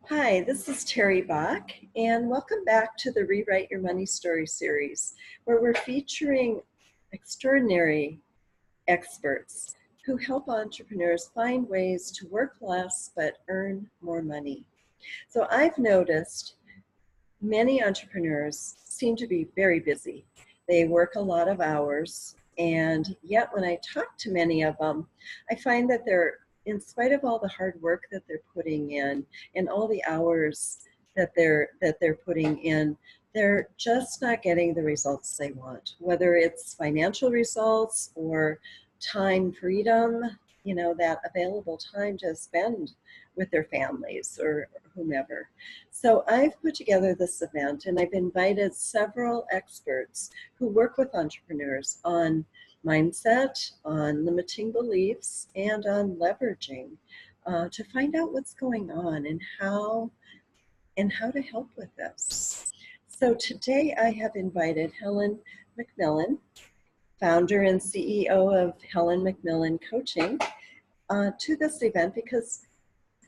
Hi, this is Terry Bach, and welcome back to the Rewrite Your Money Story series, where we're featuring extraordinary experts who help entrepreneurs find ways to work less but earn more money. So I've noticed many entrepreneurs seem to be very busy. They work a lot of hours, and yet when I talk to many of them, I find that in spite of all the hard work that they're putting in and all the hours that they're putting in, they're just not getting the results they want, whether it's financial results or time freedom, that available time to spend with their families or whomever. So I've put together this event and I've invited several experts who work with entrepreneurs on mindset, on limiting beliefs, and on leveraging to find out what's going on and how to help with this. So today I have invited Helen MacMillan, founder and CEO of Helen MacMillan Coaching, to this event because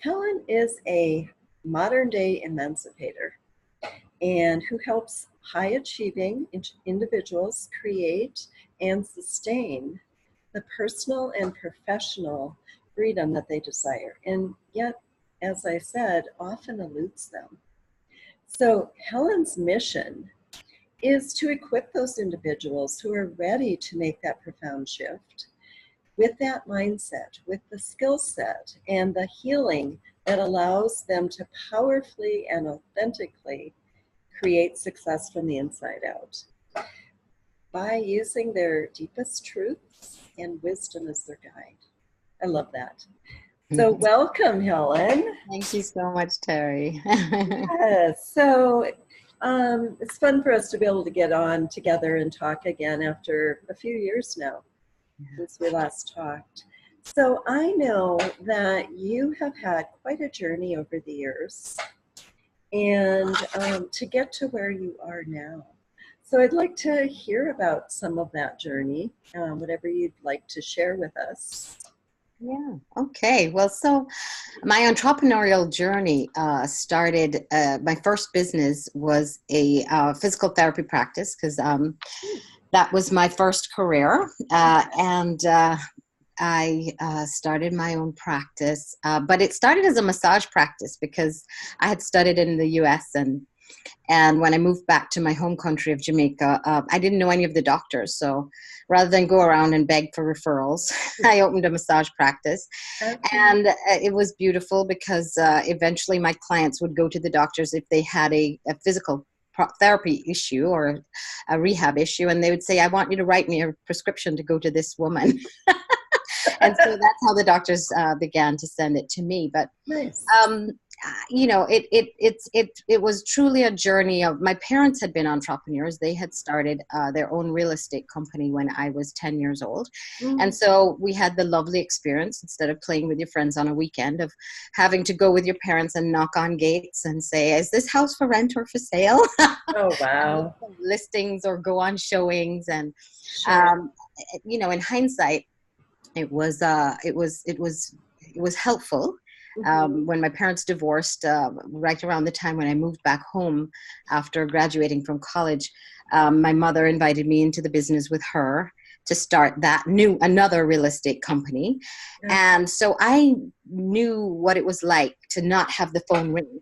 Helen is a modern day emancipator and who helps high achieving individuals create and sustain the personal and professional freedom that they desire, and yet, as I said, often eludes them. So Helen's mission is to equip those individuals who are ready to make that profound shift with that mindset, with the skill set and the healing that allows them to powerfully and authentically create success from the inside out by using their deepest truths and wisdom as their guide. I love that. So welcome, Helen. Thank you so much, Terry. Yes, so it's fun for us to be able to get on together and talk again after a few years now since we last talked. So I know that you have had quite a journey over the years and to get to where you are now. So I'd like to hear about some of that journey, whatever you'd like to share with us. Yeah. Okay. Well, so my entrepreneurial journey started. My first business was a physical therapy practice because that was my first career, and I started my own practice. But it started as a massage practice because I had studied in the U.S. And when I moved back to my home country of Jamaica, I didn't know any of the doctors. So rather than go around and beg for referrals, I opened a massage practice. Okay. And it was beautiful because eventually my clients would go to the doctors if they had a physical therapy issue or a rehab issue. And they would say, I want you to write me a prescription to go to this woman. And so that's how the doctors began to send it to me. But Nice. It was truly a journey of, my parents had been entrepreneurs. They had started their own real estate company when I was 10 years old. Mm. And so we had the lovely experience, instead of playing with your friends on a weekend, of having to go with your parents and knock on gates and say, is this house for rent or for sale? Oh, wow. Listings or go on showings. And, Sure. in hindsight, it was helpful. When my parents divorced, right around the time when I moved back home after graduating from college, my mother invited me into the business with her to start another real estate company. Yeah. And so I knew what it was like to not have the phone ring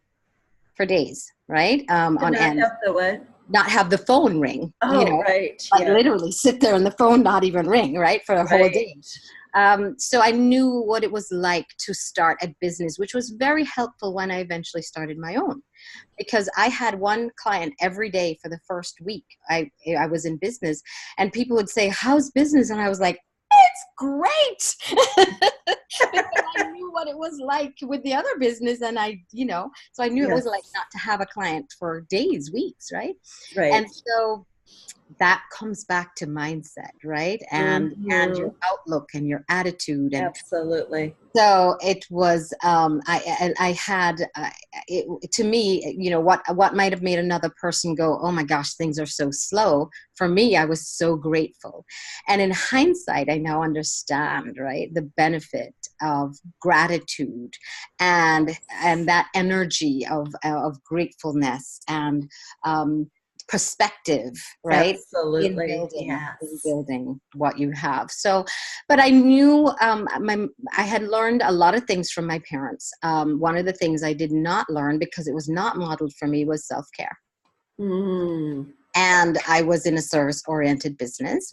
for days, right? On Not end. have the what? Not have the phone ring, Oh, right. like Yeah. literally sit there and the phone not even ring, right, for a whole day. So I knew what it was like to start a business, which was very helpful when I eventually started my own, because I had one client every day for the first week I was in business, and people would say, how's business? And I was like, it's great. Because I knew what it was like with the other business. And so I knew it was like not to have a client for days, weeks, right? Right. And so that comes back to mindset, right? And your Mhm. outlook and your attitude. And Absolutely. so it was, I had, to me, what might have made another person go, oh my gosh, things are so slow. For me, I was so grateful. And in hindsight, I now understand, right, the benefit of gratitude and that energy of gratefulness and perspective, right? in Absolutely. building in Yes. building what you have. So, but I knew, I had learned a lot of things from my parents. One of the things I did not learn, because it was not modeled for me, was self-care. Mm. And I was in a service-oriented business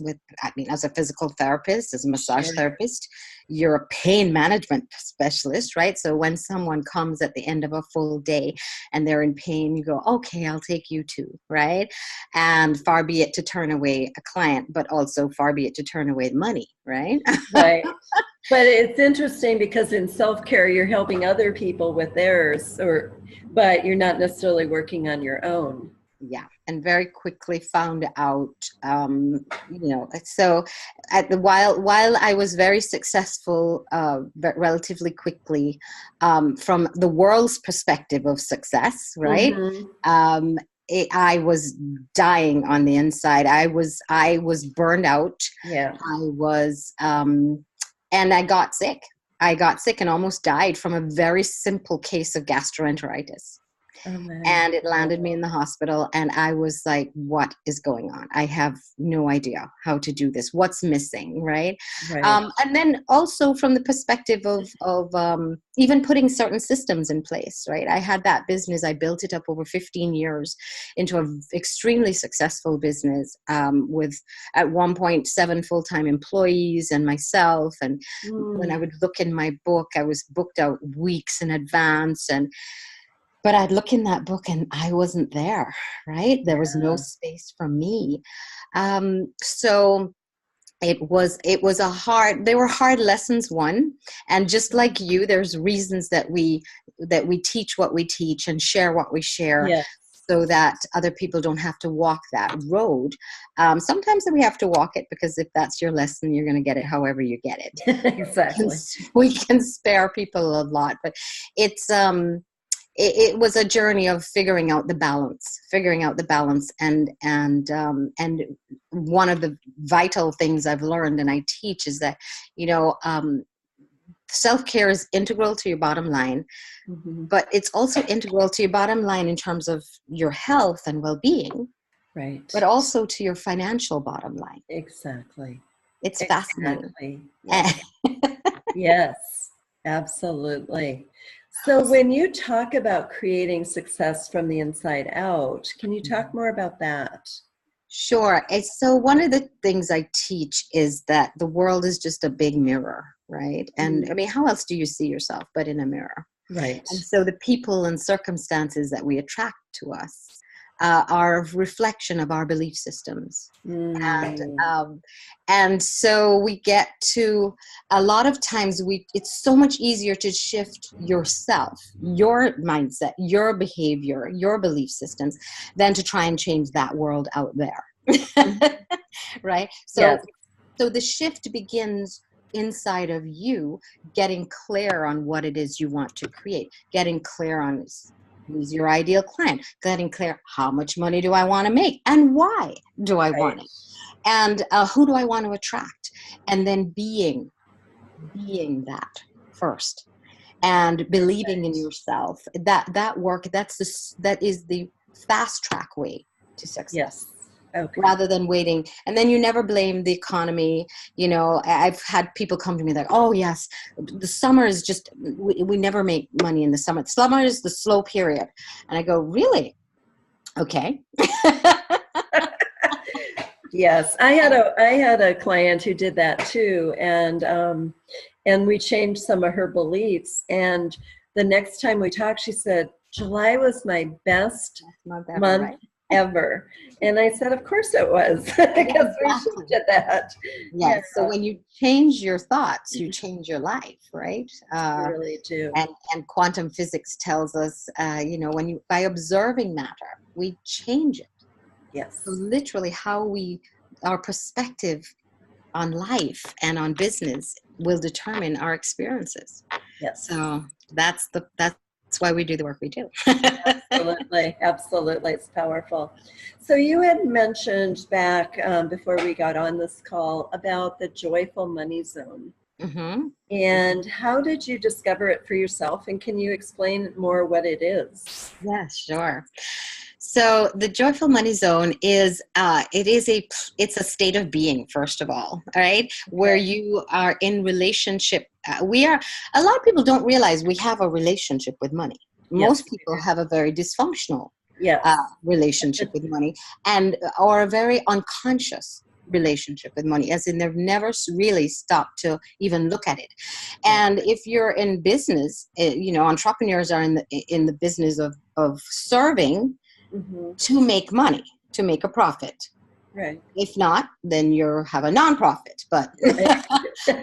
as a physical therapist, as a massage Sure. therapist, you're a pain management specialist, right? So when someone comes at the end of a full day and they're in pain, you go, okay, I'll take you too, right? And far be it to turn away a client, but also far be it to turn away money, right? Right. But it's interesting because in self-care, you're helping other people with theirs, but you're not necessarily working on your own. Yeah, and very quickly found out, so while I was very successful, but relatively quickly, from the world's perspective of success, right? Mm-hmm. um, I was dying on the inside. I was burned out. Yeah. I was, and I got sick and almost died from a very simple case of gastroenteritis. Oh my. And it landed me in the hospital, and I was like, what is going on? I have no idea how to do this. What's missing, right? Right. And then also from the perspective of even putting certain systems in place, right? I had that business. I built it up over 15 years into an extremely successful business, with at one point 7 full-time employees and myself. And when I Mm. would look in my book, I was booked out weeks in advance. But I'd look in that book and I wasn't there, right? There was no Yeah. space for me. So they were hard lessons, one. And just like you, there's reasons that we teach what we teach and share what we share, Yes. so that other people don't have to walk that road. Sometimes we have to walk it, because if that's your lesson, you're going to get it however you get it. Exactly. We can spare people a lot, but it's, it was a journey of figuring out the balance. And one of the vital things I've learned and I teach is that, self-care is integral to your bottom line, Mm-hmm. but it's also integral to your bottom line in terms of your health and well-being, but Right. also to your financial bottom line. Exactly. It's fascinating. Exactly. Yes. Yes. Absolutely. So when you talk about creating success from the inside out, can you talk more about that? Sure. So one of the things I teach is that the world is just a big mirror, right? And I Mm. mean, how else do you see yourself but in a mirror? Right. And so the people and circumstances that we attract to us are a reflection of our belief systems. And Mm. and so we get to, a lot of times it's so much easier to shift yourself, your mindset, your behavior, your belief systems, than to try and change that world out there. Right? Yes. So the shift begins inside of you, getting clear on what it is you want to create, getting clear on who's your ideal client, getting clear, how much money do I want to make and why do I Right. want it, and who do I want to attract, and then being that first, and believing in Perfect. yourself. That is the fast track way to Yes. success, Okay. rather than waiting. And then you never blame the economy. I've had people come to me like, oh yes, the summer is just, we never make money in the summer. Summer is the slow period. And I go, really? Okay. Yes, I had a client who did that too, and we changed some of her beliefs. And the next time we talked, she said July was my best Month ever, month right? ever, and I said, of course it was, because we Exactly. shifted that. Yeah, Yes. So when you change your thoughts, you change your life, right? you really do. And quantum physics tells us, when by observing matter, we change it. So Yes. literally our perspective on life and on business will determine our experiences. Yes. So that's why we do the work we do. Absolutely. Absolutely. It's powerful. So you had mentioned back before we got on this call about the joyful money zone. Mm-hmm. And how did you discover it for yourself? And can you explain more what it is? Yeah, sure. So the joyful money zone is it's a state of being, first of all right, where Okay. you are in relationship. We are A lot of people don't realize we have a relationship with money. Yes, Most we people do. have a very dysfunctional Yes. relationship with money, and or a very unconscious relationship with money, as in they've never really stopped to even look at it. Right. And if you're in business, entrepreneurs are in the business of serving Mm-hmm. to make money, to make a profit. Right. If not, then you have a nonprofit, but Right.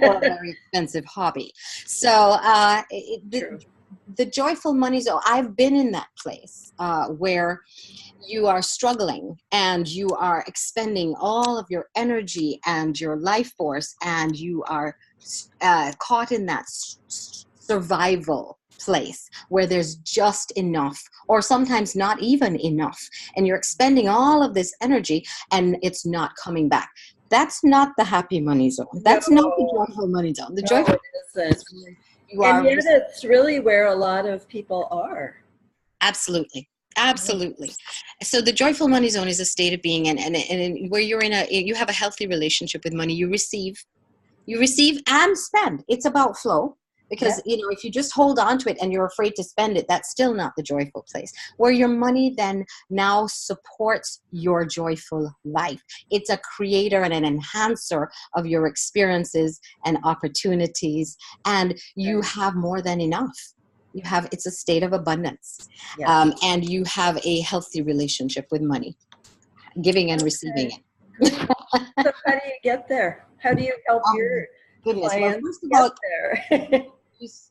or a very expensive hobby. So True. the joyful money zone, I've been in that place where you are struggling and you are expending all of your energy and your life force, and you are caught in that survival place where there's just enough, or sometimes not even enough, and you're expending all of this energy and it's not coming back. That's not the happy money zone. No, That's not the joyful money zone. The no, joyful it is isn't. where you And are. yet it's really where a lot of people are. Absolutely. Absolutely. So the joyful money zone is a state of being, and where you have a healthy relationship with money. You receive and spend. It's about flow, Yeah. because if you just hold on to it and you're afraid to spend it, that's still not the joyful place. Where your money then now supports your joyful life. It's a creator and an enhancer of your experiences and opportunities, and you Right. have more than enough. It's a state of abundance, Yes. and you have a healthy relationship with money, giving and receiving Okay. it. Great. So how do you get there? How do you help Oh your my goodness. Well, clients first of get all, there?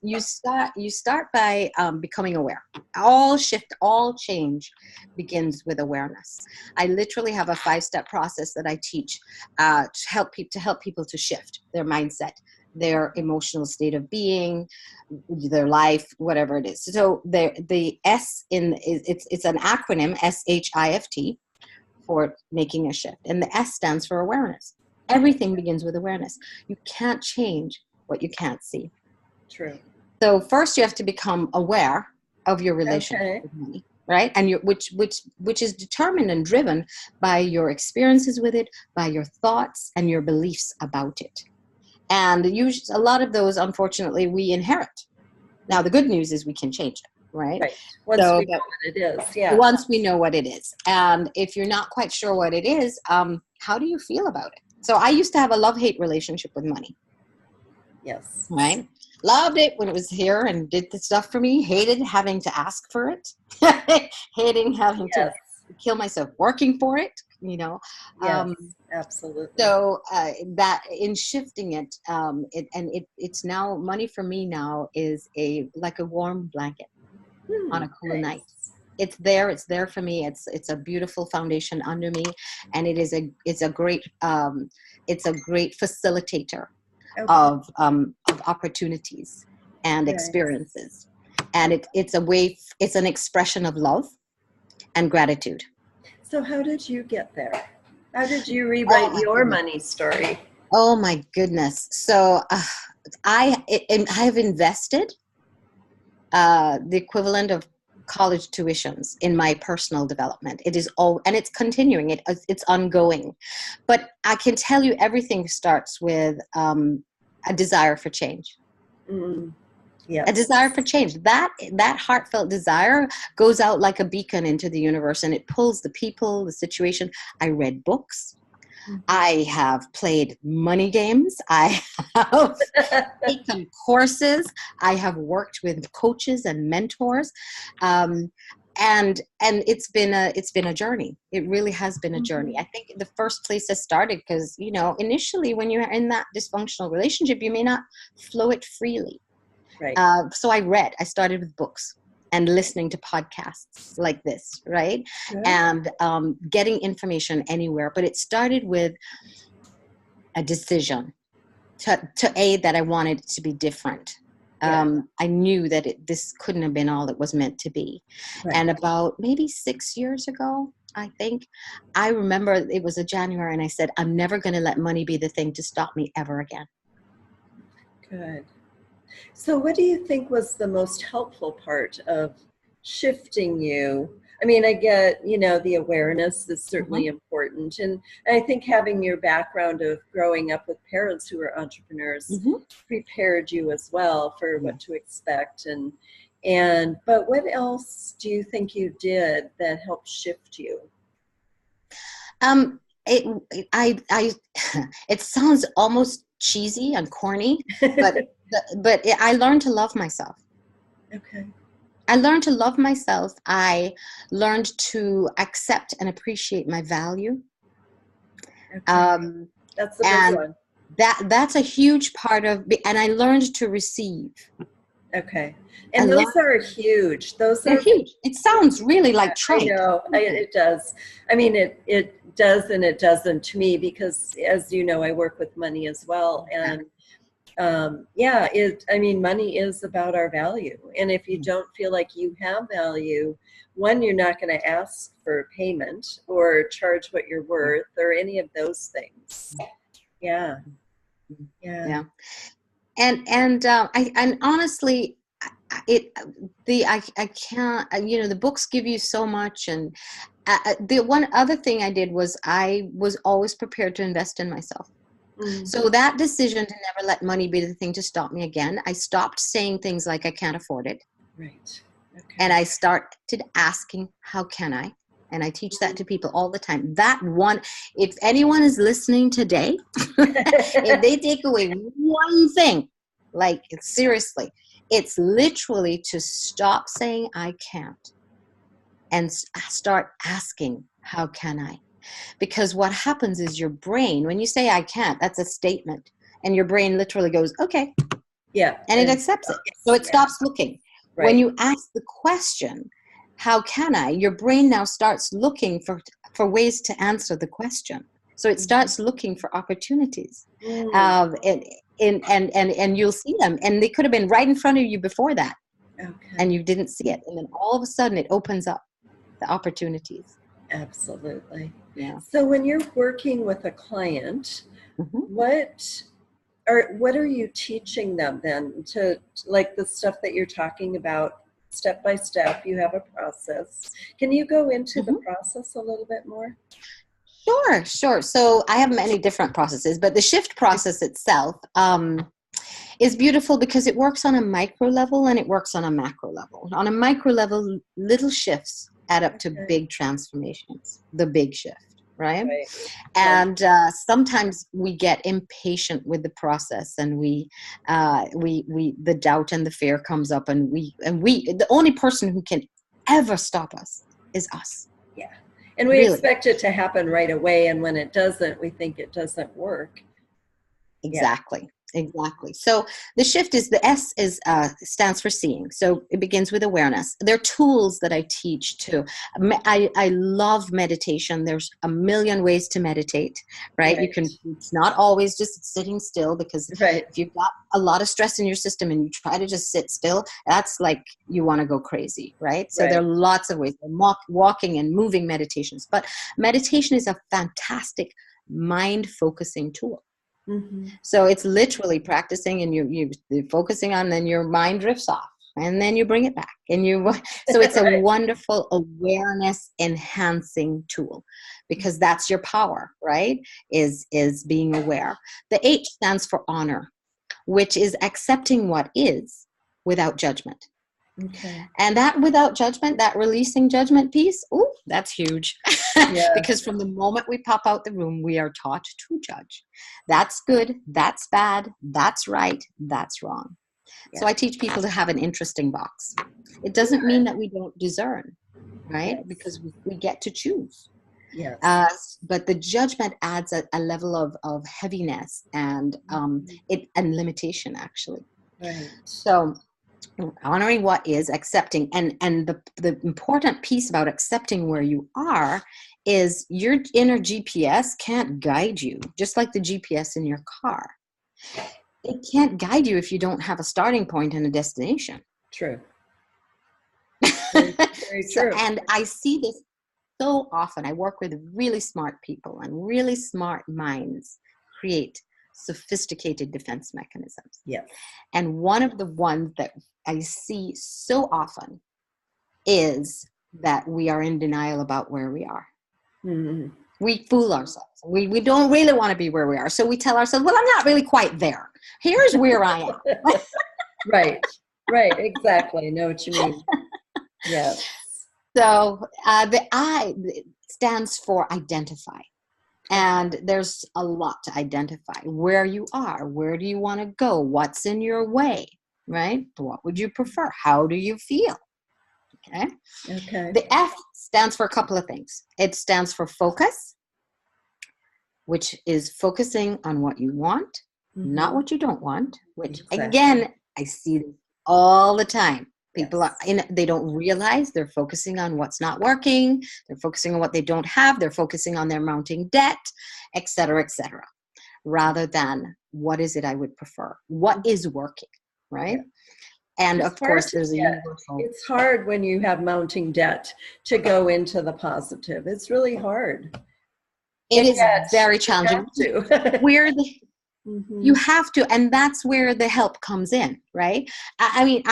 you start by becoming aware. All change begins with awareness. I literally have a 5-step process that I teach to help people to shift their mindset, their emotional state of being, their life, whatever it is. So the it's an acronym, SHIFT, for making a shift, and the S stands for awareness. Everything begins with awareness. You can't change what you can't see. True. So first, you have to become aware of your relationship Okay. with money, right? And which is determined and driven by your experiences with it, by your thoughts and your beliefs about it. And usually, a lot of those, unfortunately, we inherit. Now, the good news is we can change it, right? Right. Once So, we know but what it is. Yeah. once we know what it is, and if you're not quite sure what it is, how do you feel about it? So, I used to have a love-hate relationship with money. Yes. Right? Loved it when it was here and did the stuff for me. Hated having to ask for it. Hating having to Yes. kill myself working for it. Yes. Um, Absolutely. so that in shifting it, it's now money for me now is like a warm blanket on a cool night. Nice. It's there for me. It's a beautiful foundation under me, and it's a great facilitator Okay. of opportunities and Right. experiences. And Okay. it's an expression of love and gratitude. So how did you get there? How did you Oh rewrite my your goodness. money story? Oh my goodness. So I have invested the equivalent of college tuitions in my personal development. It is all, and it's continuing. It's ongoing. But I can tell you, everything starts with a desire for change. Mm, A yes. desire for change. That heartfelt desire goes out like a beacon into the universe, and it pulls the people, the situation. I read books. Mhm. I have played money games. I have taken courses. I have worked with coaches and mentors, um, and it's been a journey. It really has been a journey. Mhm. I think the first place I started, because initially when you're in that dysfunctional relationship, you may not flow it freely. Right. So I started with books. and listening to podcasts like this, right? Good. And getting information anywhere. But it started with a decision that I wanted it to be different. Yeah. I knew that this couldn't have been all it was meant to be. Right. And about maybe 6 years ago, I think, I remember it was a January, and I said, I'm never going to let money be the thing to stop me ever again. Good. So what do you think was the most helpful part of shifting you? I mean, I get, the awareness is certainly important. And I think having your background of growing up with parents who are entrepreneurs prepared you as well for what to expect. But what else do you think you did that helped shift you? It sounds almost cheesy and corny, but I learned to love myself. Okay. I learned to love myself. I learned to accept and appreciate my value. Okay. That's the big one. That's a huge part of, and I learned to receive. Okay. And those are huge. They're huge. It sounds really like trite. I know. It does. I mean, it does and it doesn't to me, because as you know, I work with money as well. And money is about our value. And if you don't feel like you have value, one, you're not going to ask for payment or charge what you're worth or any of those things. Yeah. And honestly, I can't, the books give you so much. And the one other thing I did was I was always prepared to invest in myself. So that decision to never let money be the thing to stop me again, I stopped saying things like I can't afford it. Right. Okay. And I started asking, how can I? And I teach that to people all the time. That one, if anyone is listening today, if they take away one thing, like seriously, it's literally to stop saying I can't and start asking, how can I? Because what happens is your brain, when you say I can't, that's a statement. And your brain literally goes, okay. Yeah. And it accepts it. So it stops looking. Right. When you ask the question, how can I? Your brain now starts looking for ways to answer the question. So it starts looking for opportunities. And you'll see them. And they could have been right in front of you before that. Okay. And you didn't see it. And then all of a sudden it opens up the opportunities. Absolutely. Yeah. So when you're working with a client, what are you teaching them then, to like the stuff that you're talking about step by step? You have a process. Can you go into the process a little bit more? Sure. So I have many different processes, but the shift process itself is beautiful because it works on a micro level and it works on a macro level. On a micro level, little shifts add up to big transformations, the big shift, right? And sometimes we get impatient with the process, and we the doubt and the fear comes up, and the only person who can ever stop us is us. Yeah. And we expect it to happen right away, and when it doesn't, we think it doesn't work. Exactly. So the shift is, the S is stands for seeing. So it begins with awareness. There are tools that I teach too. I love meditation. There's a million ways to meditate, right? You can. It's not always just sitting still, because if you've got a lot of stress in your system and you try to just sit still, that's like you want to go crazy, right? So there are lots of ways. Walking and moving meditations, but meditation is a fantastic mind focusing tool. So it's literally practicing, and you're focusing on, then your mind drifts off, and then you bring it back, so it's a wonderful awareness enhancing tool, because that's your power, right? Is being aware. The H stands for honor, which is accepting what is without judgment. Okay. And that without judgment, that releasing judgment piece, that's huge. Because from the moment we pop out the room, we are taught to judge. That's good, that's bad, that's right, that's wrong. So I teach people to have an interesting box. It doesn't mean that we don't discern, right? Because we get to choose. But the judgment adds a level of heaviness and limitation, actually. So honoring what is, accepting, and the important piece about accepting where you are is your inner GPS can't guide you, just like the GPS in your car. It can't guide you if you don't have a starting point and a destination. True. Very, very true. And I see this so often. I work with really smart people, and really smart minds create sophisticated defense mechanisms. Yes. And one of the ones that I see so often is that we are in denial about where we are. Mm-hmm. We fool ourselves. We don't really want to be where we are. So we tell ourselves, well, I'm not really quite there. Here's where I am. Right. Exactly. I know what you mean. Yes. So the I stands for identify. And there's a lot to identify. Where you are, where do you want to go? What's in your way, right? What would you prefer? How do you feel? Okay. The F stands for a couple of things. It stands for focus, which is focusing on what you want, not what you don't want, which again, I see this all the time. People are they don't realize they're focusing on what's not working. They're focusing on what they don't have. They're focusing on their mounting debt, et cetera, rather than what is it I would prefer? What is working, right? Yeah. And of course, there's a universal. It's hard when you have mounting debt to go into the positive. It's really hard. It is very challenging. Where the you have to, and that's where the help comes in, right? I mean,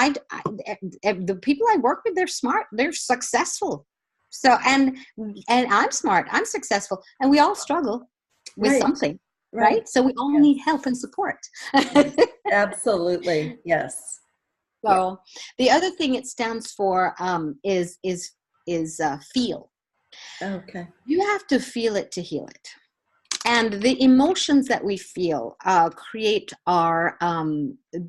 the people I work with, they're smart, they're successful. So, and I'm smart, I'm successful, and we all struggle with something, right? So we all need help and support. Absolutely, yes. So the other thing it stands for is feel. Okay. You have to feel it to heal it. And the emotions that we feel create our,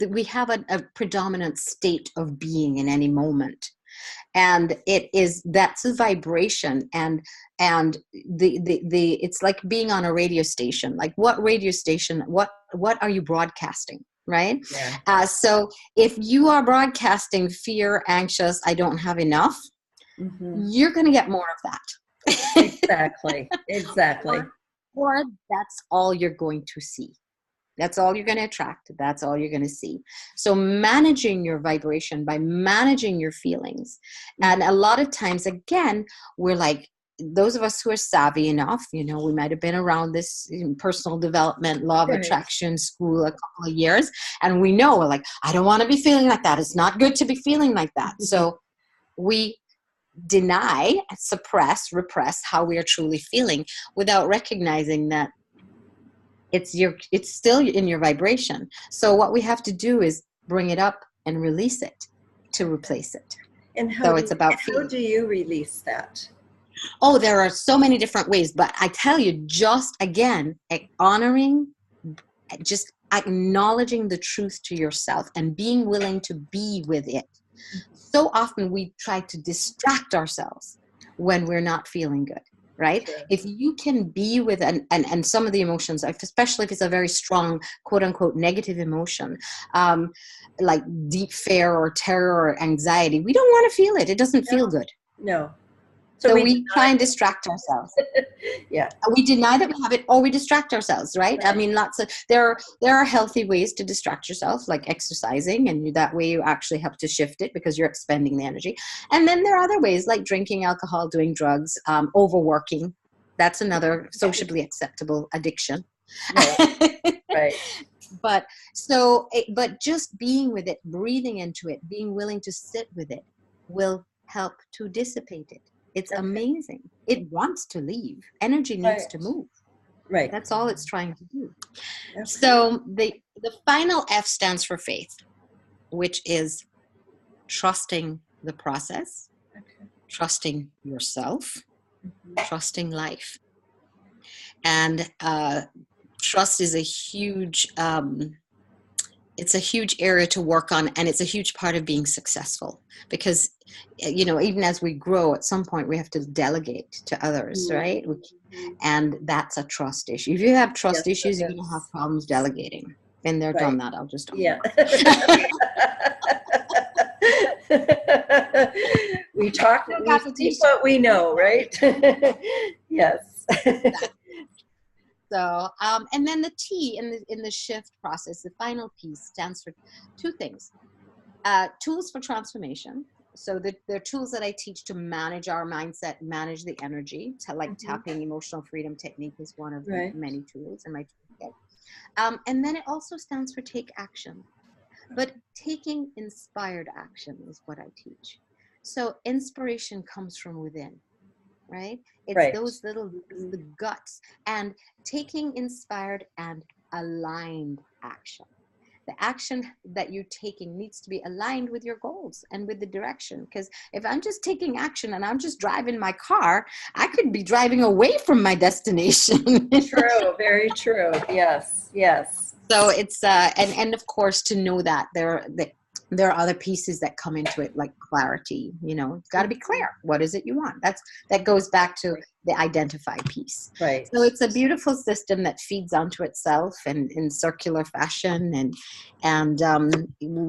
we have a predominant state of being in any moment. And that's a vibration. And it's like being on a radio station. Like what radio station, what are you broadcasting? Right? Yeah. So if you are broadcasting fear, anxious, I don't have enough, you're going to get more of that. Exactly. Or that's all you're going to see. That's all you're going to attract. That's all you're going to see. So managing your vibration by managing your feelings. And a lot of times, again, we're like, those of us who are savvy enough, we might have been around this personal development, law of attraction school a couple of years. And we know, we're like, I don't want to be feeling like that. It's not good to be feeling like that. So we deny, suppress, repress how we are truly feeling without recognizing that it's still in your vibration. So what we have to do is bring it up and release it to replace it. And how do you release that? Oh, there are so many different ways, but I tell you, just again, honoring, just acknowledging the truth to yourself and being willing to be with it. So often we try to distract ourselves when we're not feeling good, right? Sure. If you can be with and some of the emotions, especially if it's a very strong, quote unquote, negative emotion, like deep fear or terror or anxiety, we don't want to feel it. It doesn't feel good. No. So we try and distract ourselves. Yeah. We deny that we have it, or we distract ourselves, right? I mean, there are healthy ways to distract yourself, like exercising, and that way you actually have to shift it because you're expending the energy. And then there are other ways, like drinking alcohol, doing drugs, overworking. That's another socially acceptable addiction. Right. But just being with it, breathing into it, being willing to sit with it will help to dissipate it. It's amazing. It wants to leave. Energy needs to move. Right. That's all it's trying to do. Okay. So the final F stands for faith, which is trusting the process, trusting yourself, trusting life. And trust is a huge it's a huge area to work on, and it's a huge part of being successful because, even as we grow, at some point we have to delegate to others, right? And that's a trust issue. If you have trust issues, you're going to have problems delegating. Been there, done that. I'll just. Yeah. We talk, Still we got the speak t-shirt. what we know, right? Yes. So, and then the T in the shift process, the final piece stands for two things. Tools for transformation. So they're tools that I teach to manage our mindset, manage the energy, like tapping emotional freedom technique is one of the Right. many tools in my toolkit. And then it also stands for take action. But taking inspired action is what I teach. So inspiration comes from within, right? It's Right. those little, the guts, and taking inspired and aligned action. The action that you're taking needs to be aligned with your goals and with the direction. Because if I'm just taking action and I'm just driving my car, I could be driving away from my destination. True. Very true. Yes. Yes. So it's and of course to know that there are other pieces that come into it, like clarity. You know, got to be clear. What is it you want? That goes back to the identify piece. Right. So it's a beautiful system that feeds onto itself and in circular fashion, and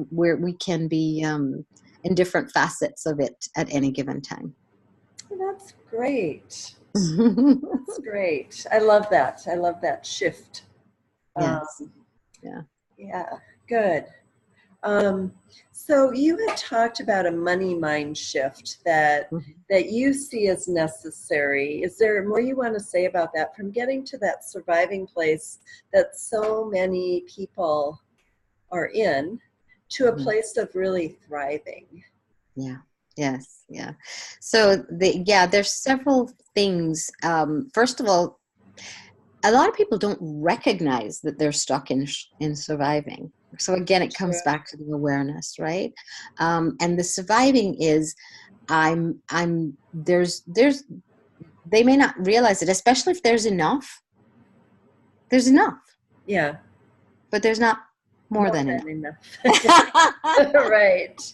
where we can be in different facets of it at any given time. That's great. That's great. I love that. I love that shift. Yes. Yeah. Yeah. Good. So you had talked about a money mind shift that you see as necessary. Is there more you want to say about that, from getting to that surviving place that so many people are in to a place of really thriving? Yeah. Yes. Yeah. So there's several things. First of all, a lot of people don't recognize that they're stuck in surviving. So again, it comes back to the awareness, right? And the surviving is, there's, they may not realize it, especially if there's enough. There's enough. Yeah. But there's not more than enough. Right.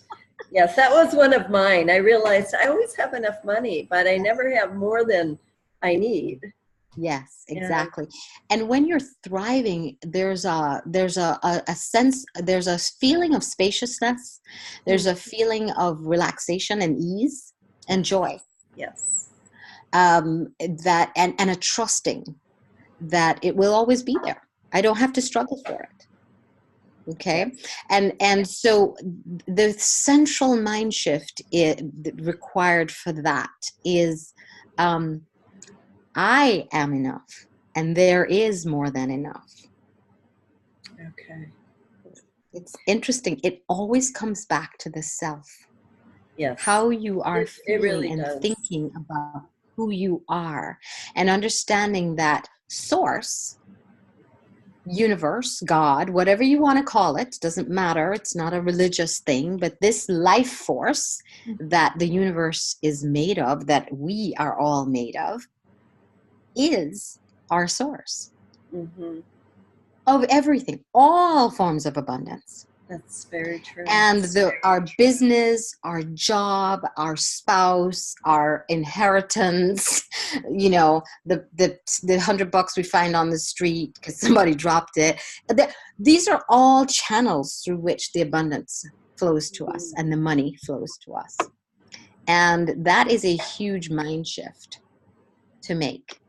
Yes, that was one of mine. I realized I always have enough money, but I never have more than I need. Yes, exactly. And when you're thriving, there's a sense, there's a feeling of spaciousness. There's a feeling of relaxation and ease and joy. Yes. That and a trusting that it will always be there. I don't have to struggle for it. Okay. Yes. And so the central mind shift required for that is, I am enough, and there is more than enough. Okay. It's interesting. It always comes back to the self. Yes. How you are feeling really and does. thinking about who you are, and understanding that source, universe, God, whatever you want to call it, doesn't matter. It's not a religious thing, but this life force that the universe is made of, that we are all made of, is our source of everything, all forms of abundance. That's very true. And our business, our job, our spouse, our inheritance, you know, the $100 we find on the street because somebody dropped it. These are all channels through which the abundance flows to us and the money flows to us. And that is a huge mind shift to make.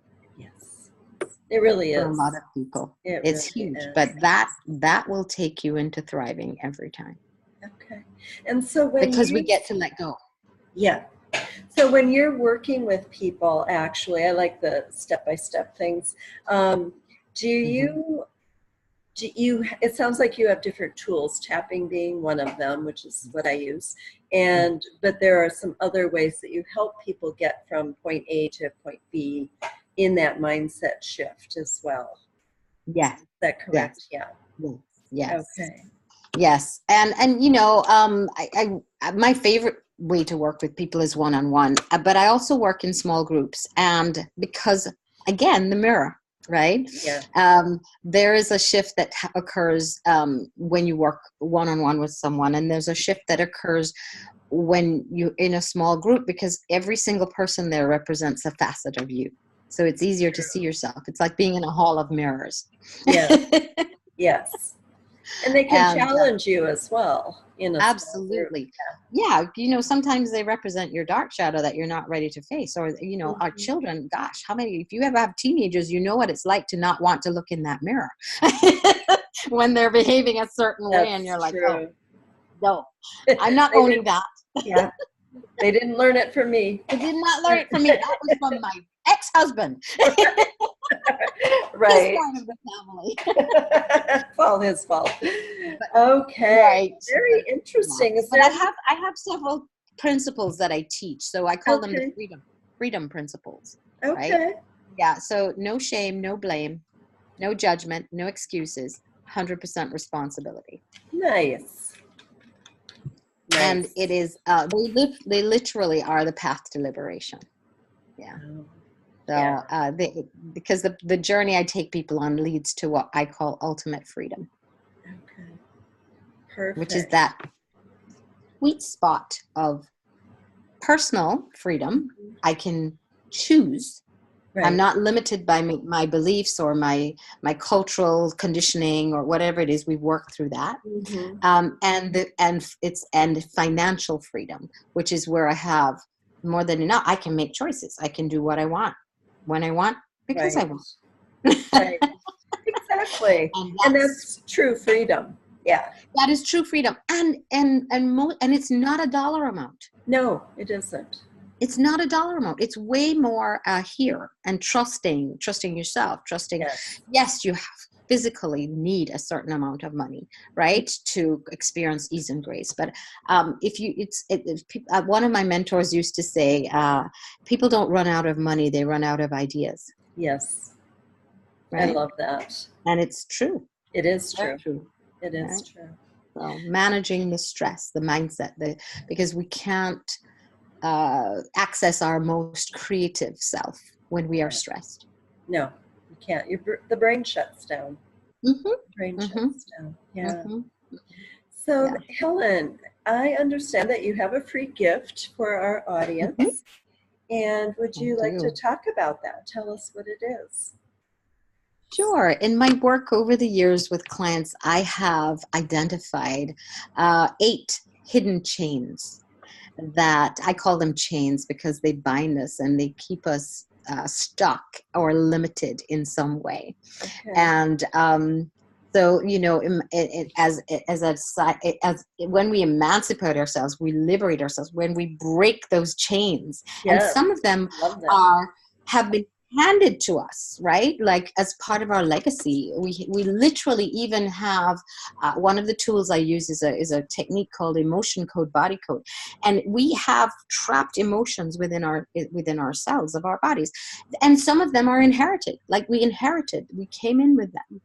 It really is. For a lot of people. It's really huge. But that will take you into thriving every time. Okay. And so because we get to let go. Yeah. So when you're working with people, actually, I like the step-by-step things. Do you, it sounds like you have different tools, tapping being one of them, which is what I use. But there are some other ways that you help people get from point A to point B in that mindset shift as well. Yes. Is that correct? Yes. Yeah. Yes. Okay. Yes. And you know, my favorite way to work with people is one-on-one, but I also work in small groups, and because again, the mirror, right? Yeah. There is a shift that occurs when you work one-on-one with someone, and there's a shift that occurs when you're in a small group, because every single person there represents a facet of you. So it's easier to see yourself. It's like being in a hall of mirrors. Yes. Yes. And they can And challenge you as well in a small group. absolutely. Yeah. You know, sometimes they represent your dark shadow that you're not ready to face. Or, you know, our Mhm. children, gosh, how many, if you ever have teenagers, you know what it's like to not want to look in that mirror when they're behaving a certain way. And That's you're like, oh, true. no, I'm not They owning didn't, that. yeah, they didn't learn it from me. I did not learn it from me. That was from my ex-husband, his Right. part of the family. It's all his fault. But, Okay. right. Very Yeah. interesting. Is But there I have several principles that I teach. So I call them the okay. freedom principles, right? Okay. Yeah. So no shame, no blame, no judgment, no excuses, 100% responsibility. Nice. And Nice. it is, they literally are the path to liberation. Yeah. Oh, yeah. So, because the journey I take people on leads to what I call ultimate freedom, Okay. which is Perfect. that sweet spot of personal freedom. I can choose. I'm Right. not limited by my beliefs or my cultural conditioning or whatever it is. We've worked through that, Mm-hmm. and financial freedom, which is where I have more than enough. I can make choices. I can do what I want, when I want, because I Right. want. Right. Exactly. And And that's true freedom. Yeah. that is true freedom, and it's not a dollar amount. No, it isn't. It's not a dollar amount. It's way more here, and trusting yourself, trusting. Yes. Yes, you have physically need a certain amount of money, right, to experience ease and grace. But if you, one of my mentors used to say, people don't run out of money; they run out of ideas. Yes. I Right, love that. and it's true. It is Very true. true. It is Right. true. So managing the stress, the mindset, because we can't access our most creative self when we are Right. stressed. No, you can't. The brain shuts down. Mm-hmm, Brain mm-hmm, shuts down. Yeah. mm-hmm. So, Yeah. Helen, I understand that you have a free gift for our Mm-hmm. audience. And would I you like to do. talk about that? Tell us what it is. Sure. In my work over the years with clients, I have identified 8 hidden chains that I call them chains because they bind us and they keep us stuck or limited in some way. Okay. And so, you know, as when we emancipate ourselves, we liberate ourselves, when we break those chains, and Yes. some of them Love that. have been handed to us, right? Like as part of our legacy, we literally even have one of the tools I use is a technique called emotion code, body code, and we have trapped emotions within ourselves of our bodies, and some of them are inherited. Like we came in with them.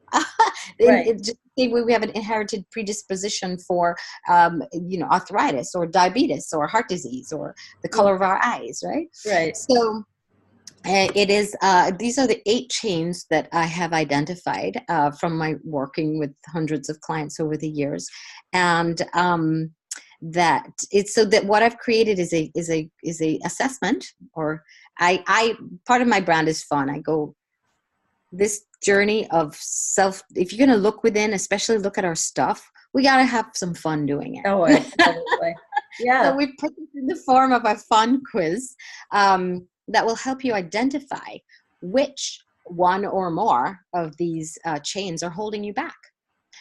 Right. We have an inherited predisposition for arthritis or diabetes or heart disease or the color of our eyes, right? Right. So it is. These are the 8 chains that I have identified from my working with hundreds of clients over the years, and that it's so that what I've created is a assessment. Or I part of my brand is fun. I go this journey of self. If you're going to look within, especially look at our stuff, we got to have some fun doing it. Oh, absolutely. So Yeah. we put this in the form of a fun quiz that will help you identify which one or more of these chains are holding you back.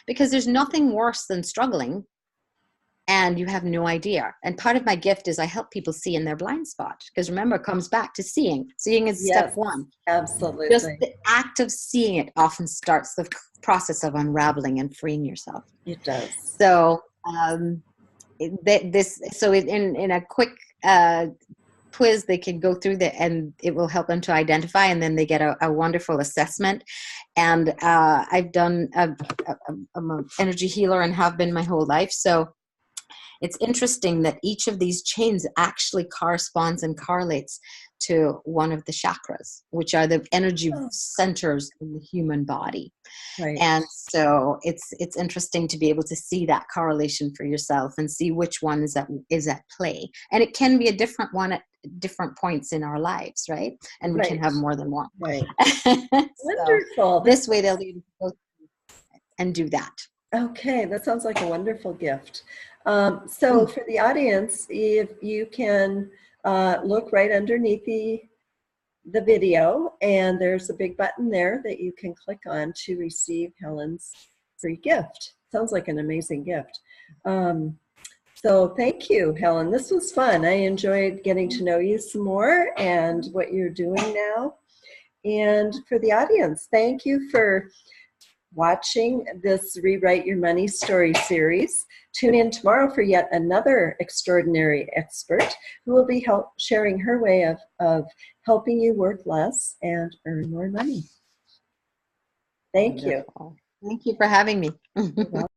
Because there's nothing worse than struggling and you have no idea. And part of my gift is I help people see in their blind spot. Because remember, it comes back to seeing. Seeing is step Yes. 1. Just Absolutely. the act of seeing it often starts the process of unraveling and freeing yourself. It does. So in a quick quiz, they can go through and it will help them to identify, and then they get a wonderful assessment. And I'm an energy healer and have been my whole life. So it's interesting that each of these chains actually corresponds and correlates to one of the chakras, which are the energy Oh, centers in the human body. right. And so it's interesting to be able to see that correlation for yourself and see which one is at play. And it can be a different one at different points in our lives, right? And we can Right. have more than one. Right. So Wonderful. this way they'll be able to go and do that. Okay, that sounds like a wonderful gift. So Mm. for the audience, if you can look right underneath the video, and there's a big button there that you can click on to receive Helen's free gift. Sounds like an amazing gift. So thank you, Helen. This was fun. I enjoyed getting to know you some more and what you're doing now. And for the audience, thank you for watching this Rewrite Your Money Story series. Tune in tomorrow for yet another extraordinary expert who will be sharing her way of helping you work less and earn more money. Thank you. Wonderful. Thank you for having me. You're welcome.